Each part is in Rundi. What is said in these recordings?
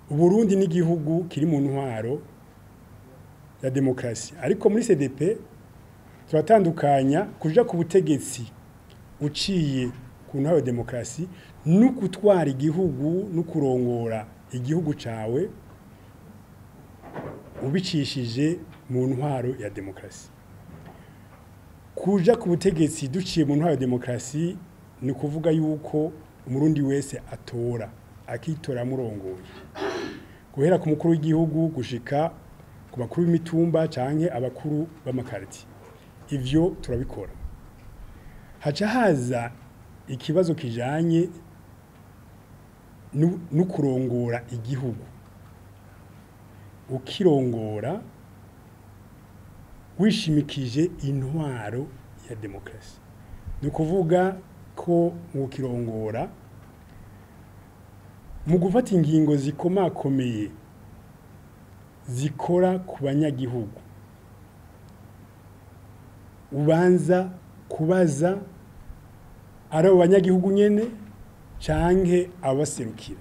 Uburundi n'igihugu kiri mu ntwaro ya demokrasi, ariko muri CDP turatandukanya kuja ku butegetsi uciye ku ntwaro ya demokrasi no gutwara igihugu no kurongora igihugu cawe ubicishije mu ntwaro ya demokrasi. Kuja ku butegetsi duciye mu ntwaro ya demokrasi ni kuvuga yuko umurundi wese atora akitora murongoye, guhera ku mukuru w'igihugu gushika ku bakuru b'imitumba canke abakuru b'amakarti. Ivyo turabikora. Haca haza ikibazo kijanye no kurongora igihugu. Ukirongora wishimikije intwaro ya demokrasi. Ni kuvuga ko ukirongora mu gufata ingingo zikomakomeye zikora ku banyagihugu, ubanza kubaza ari abanyagihugu nyene canke abaserukira.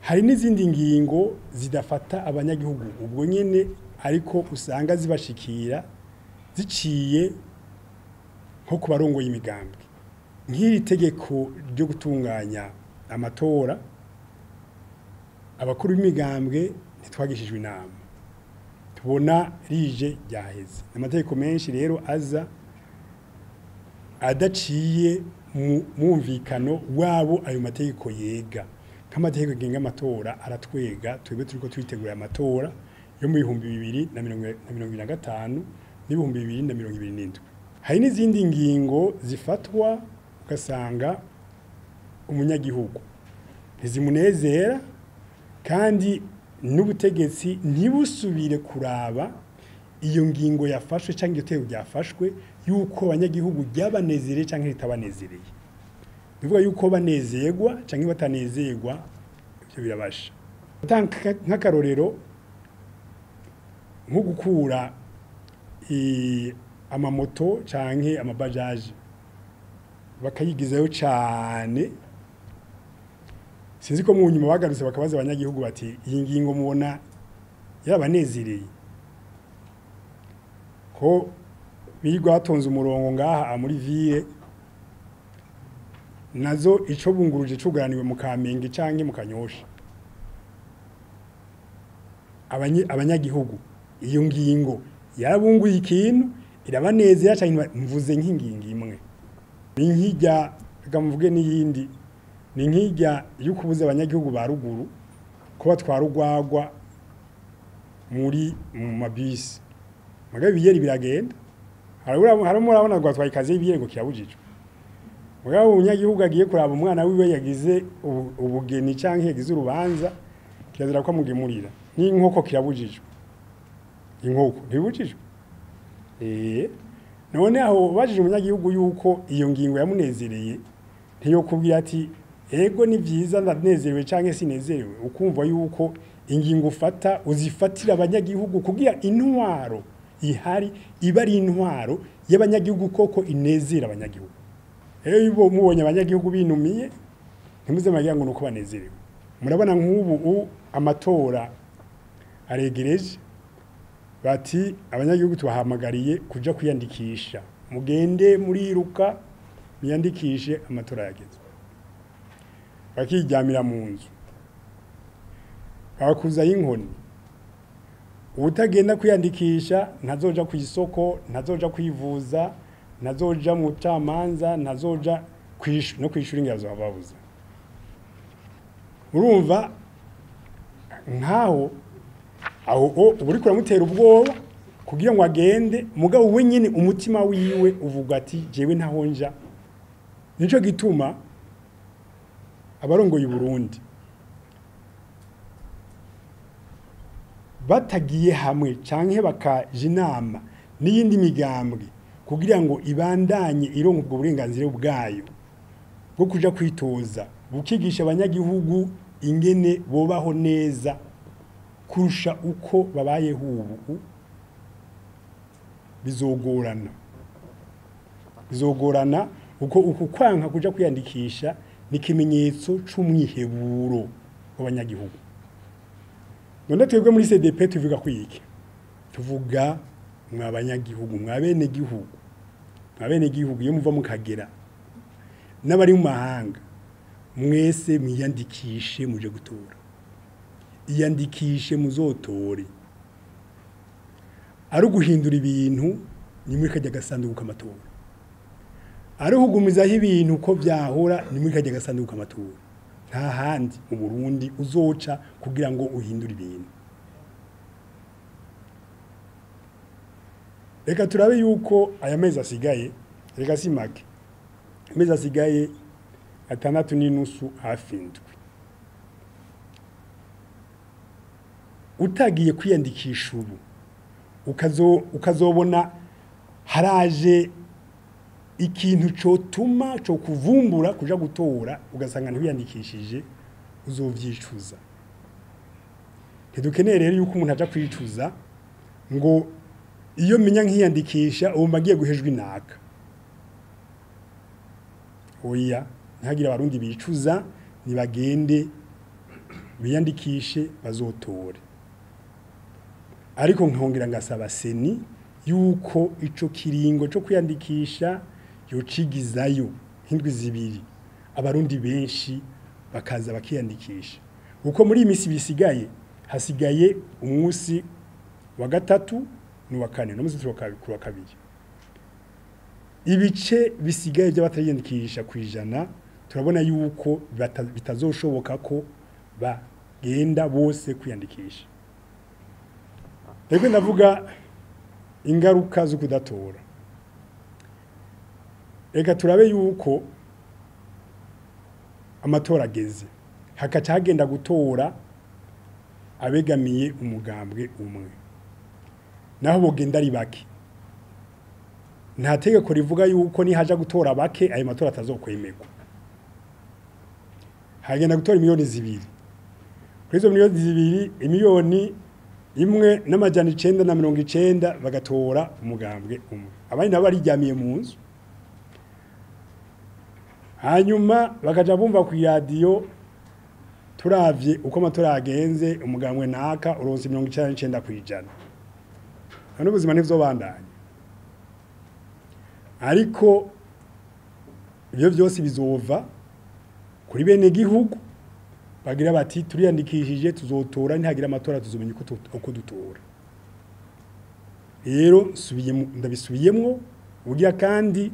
Hari n'izindi ngingo zidafata abanyagihugu ubwo nyene, ariko usanga zibashikira ziciye nko ku barongoye imigambwe, nk'iri tegeko ryo gutunganya amatora. Abakuru b'imigambwe ntitwagishijwe inama, tubona rije ryaheze. Amategeko menshi rero aza adaciye mwumvikano wabo ayo mategeko yega, nk'amategeko agenga amatora aratwega. Twebwe turiko twitegura amatora yo mu 2025 n'ibihumbi 2027. Hari n'izindi ngingo zifatwa ugasanga umunyagihugu ntizimunezera, kandi n'ubutegetsi ntibusubire kuraba iyo ngingo yafashwe cyangwa igitego ryafashwe yuko abanyagihugu ryabanezereye cyangwa ritabanezereye. Bivuga yuko banezerwa cyangwa batanezerwa, ibyo birabasha. Nk'akarorero nko gukura amamoto canke amabajaji bakayigizayo cyane. Sinzi ko mu nyuma bagarutse bakabaza abanyagihugu bati iyi ngingo mubona yarabanezereye ko birirwa batonze umurongo ngaha muri ville, nazo ico bunguruje cugaraniwe mu Kamenge canke mu Kanyosha. Abanyagihugu iyo ngingo yarabunguye ikintu irabanezera cyane. Mvuze nk'ingingo imwe, ni nkijya gamuvuge n'iyindi, ni nkijya yukubuza abanyagihugu ba ruguru ko batwara urwagwa muri mu mabisi. Mugabe biyeri biragenda, harimo urabona rwatwaye ikaze y'ibiyeri ngo kirabujijwe. Mugabe umunyagihugu agiye kuraba umwana wiwe yagize ubugeni canke yagize urubanza, kirazira ko amugemurira. N'inkoko kirabujijwe, inkoko ntibujijwe. None aho bajije umunyagihugu yuko iyo ngingo yamunezereye, ntiyo kubwira ati ego ni vyiza ndanezerewe canke sinezerewe. Ukumva yuko ingingo ufata uzifatira abanyagihugu kugira intwaro ihari iba ari intwaro y'abanyagihugu koko inezera abanyagihugu. Ibo mubonye abanyagihugu binumiye ntimuze magira ngo nuko banezerewe. Murabona nk'ubu amatora aregereje, bati abanyagihugu tubahamagariye kuja kwiyandikisha, mugende muriruka mwiyandikishe, amatora yageze. Bakiryamira mu nzu, bakuza y'inkoni. Utagenda kwiyandikisha ntazoja ku isoko, ntazoja kwivuza, ntazoja mu camanza, ntazoja no kwishura ingazo babuza. Urumva nkaho aho uburi kuramutera ubwoba kugira ngo agende, mugabo we nyine umutima wiwe uvuga ati jewe ntahonja. Nico gituma abarongoye Uburundi batagiye hamwe canke bakaje inama n'iyindi migambwe kugira ngo ibandanye ironka ubwo burenganzira bwayo bwo kuja kwitoza, bukigisha abanyagihugu ingene bobaho neza kurusha uko babayeho ubu. Bizogorana uko kwanka kuja kwiyandikisha ni kimenyetso c'umwiheburo w'abanyagihugu. none twebwe muri CDP tuvuga kwiki tuvuga mwa banyagihugu mwa bene gihugu iyo muva mukagera n'abari mu mahanga mwese mwiyandikishe muje gutora iyandikishe muzotore ari guhindura ibintu ni muri kajya gasanduka amatora ari hugumizaho ibintu ko byahora ni muri kajya gasanduka amatora nta handi mu Burundi uzoca kugira ngo uhindure ibintu. Reka turabe yuko aya mezi asigaye reka simake amezi asigaye 6.5 hafi indwi utagiye kwiyandikisha ubu ukazobona haraje ikintu cotuma cyo kuvumbura kuja gutora ugasanga ntiyandikishije uzovyicuza. Ntidukeneye rero yuko umuntu aja kwicuza ngo iyo menya nkiyandikisha ubu magiye guhejwe inaka. Oya ntagira abarundi bicuza nibagende biyandikishe bazotore. Ariko nkongera ngasaba seni yuko ico kiringo cyo kwiyandikisha yocigizayo hindwi zibiri abarundi benshi bakaza bakiyandikisha uko muri imisi bisigaye hasigaye umunsi wa gatatu n'uwa kane no muzi wa kabiri ibice bisigaye by'abatariyandikisha kwijana turabona yuko bitazoshoboka ko bagenda bose kwiyandikisha. Rego ndavuga ingaruka zo kudatora. Reka turabe yuko amatora ageze hakaca hagenda gutora abegamiye umugambwe umwe naho bogenda ari bake. Nta tegeko rivuga yuko ni haja gutora bake ayo matora atazokwemerwa. Hagenda gutora miliyoni 2. Kuri izo miliyoni 2 imiliyoni imwe n'amajana 990 bagatora umugambwe umwe. Abandi nabo barijyamiye mu nzu. Hanyuma bakaja bumva ku radio turavye uko amatora agenze umugambwe naka uronse 99 kwijana. Hano ubuzima nivyo bandanye. Ariko ibyo byose bizova kuri bene gihugu bagira bati turiyandikishije tuzotora ntihagira amatora tuzomenya uko dutora. Rero ndabisubiyemwo ugira kandi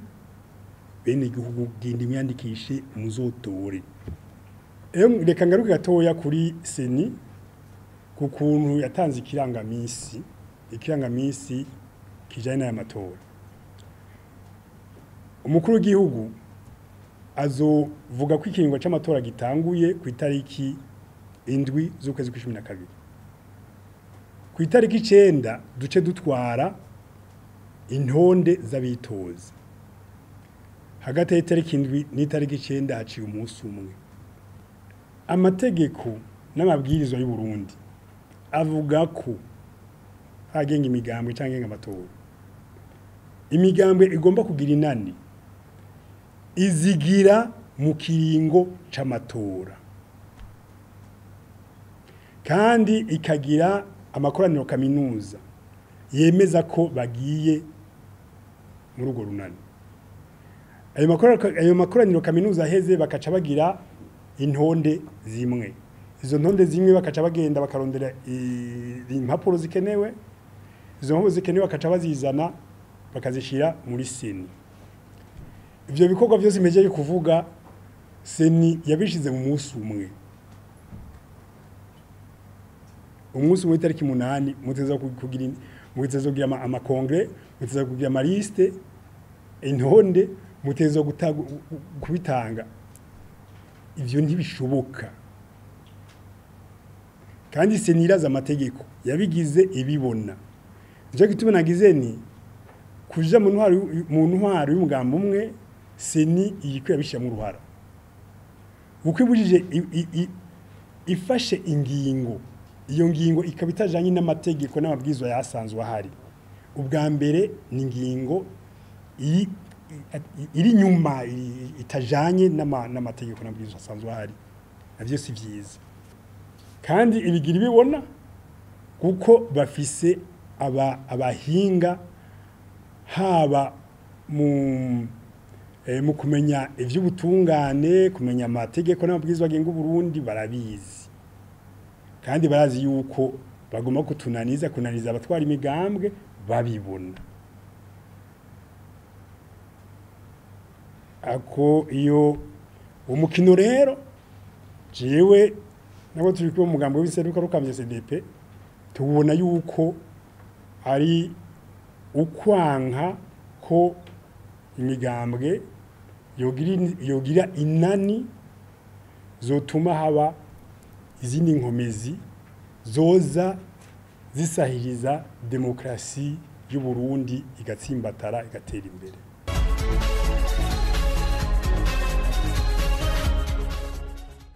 bene gihugu gindi mwandikishe muzotore. Reka ngaruke gatoya kuri seni ku kuntu yatanze ikirangamisi kijanye n'aya matora. Umukuru w'igihugu azovuga ko ikiringo c'amatora gitanguye ku itariki 7 z'ukwezi kwa 12. Ku itariki 9 duce dutwara intonde z'abitoza. Hagati y'itariki 7 n'itariki 9 haciye umunsi umwe. Amategeko n'amabwirizwa y'u Burundi avuga ko hagenga imigambwe canke amatora. Imigambwe igomba kugira inani izigira mu kiringo c'amatora kandi ikagira amakoraniro kaminuza yemeza ko bagiye muri urwo runani. Ayo makoraniro kaminuza heze bakaca bagira intonde zimwe. Izo ntonde zimwe bakaca bagenda bakarondera impapuro zikenewe. Izo mpapuro zikenewe bakaca bazizana bakazishira muri seni. Ivyo bikorwa byose imejeje kuvuga seni yabishize mu munsi umwe. Umunsi umwe tariki 8 muteza kugira amakongre, muteza kugira amaliste, intonde, muteza kubitanga. Ivyo ntibishoboka. Kandi seni iraza amategeko yabigize ibibona. Nje gituma nagize ni kuja mu ntwaro y'umugambo umwe seni iyiko yabishya mu ruhara. Ukwibujije ifashe ingingo. Iyo ngingo ikabitajanye n'amategeko n'amabwirizwa yasanzwe ahari. Ubwa mbere ni ingingo iri nyuma itajanye n'amategeko n'amabwirizwa asanzwe ahari. Navyo si vyiza. Kandi ibigira ibibona kuko bafise abahinga haba mu kumenya ivy'ubutungane, kumenya amategeko n'amabwirizwa agenga Uburundi barabizi, kandi barazi yuko bagomba kunaniza abatwara imigambwe babibona. Ako iyo umukino rero jewe nabo turi ku mugambwe w'Abarundi CDP tubona yuko ari ukwanka ko imigambwe yogira inani zotuma haba izindi nkomezi zoza zisahiriza demokrasi y'Uburundi igatsimbatara igatera imbere.